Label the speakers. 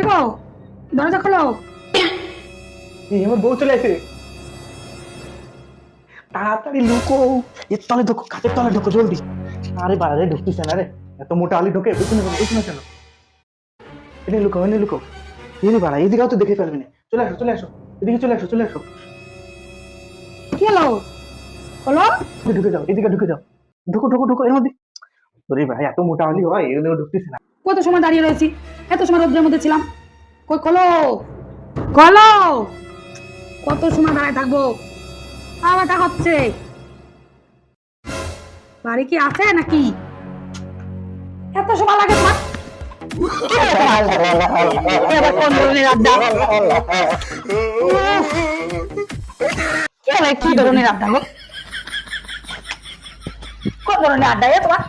Speaker 1: কে গো, দরজা খোলো।
Speaker 2: এই আমার বউ চলে আসে, তাড়াতাড়ি লুকো। এর তলে ঢুকো, কাঠের তলে ঢুকো জলদি। আরে বাড়ারে ঢুকতেছে না রে, এত মোটা আলি ঢুকে পেছনে কেন? এনে লুকো, এনে লুকো। এনে বাড়া, এদিকেও তো দেখে ফেলবি না। চলে আসো, চলে আসো, এদিকে চলে আসো, চলে আসো।
Speaker 1: কি হলো? খোলো।
Speaker 2: ঢুকে যাও, এদিকে ঢুকে যাও। ঢুকো ঢুকো ঢুকো এর মধ্যে। ওরে ভাই, এত মোটা আলি হয়, এগুলো ঢুকতেছে না।
Speaker 1: কত সময় দাঁড়িয়ে রয়েছি, এত সময় রোদ্রের মধ্যে ছিলাম। কই খোলো, খোলো। কত সময় দাঁড়ায় থাকবো? আবার তা হচ্ছে, বাড়ি কি আছে নাকি? এত সময় লাগে তোমার? এবার কোন ধরনের আড্ডা? কি ধরনের আড্ডা গো? কোন ধরনের আড্ডা এ তোমার?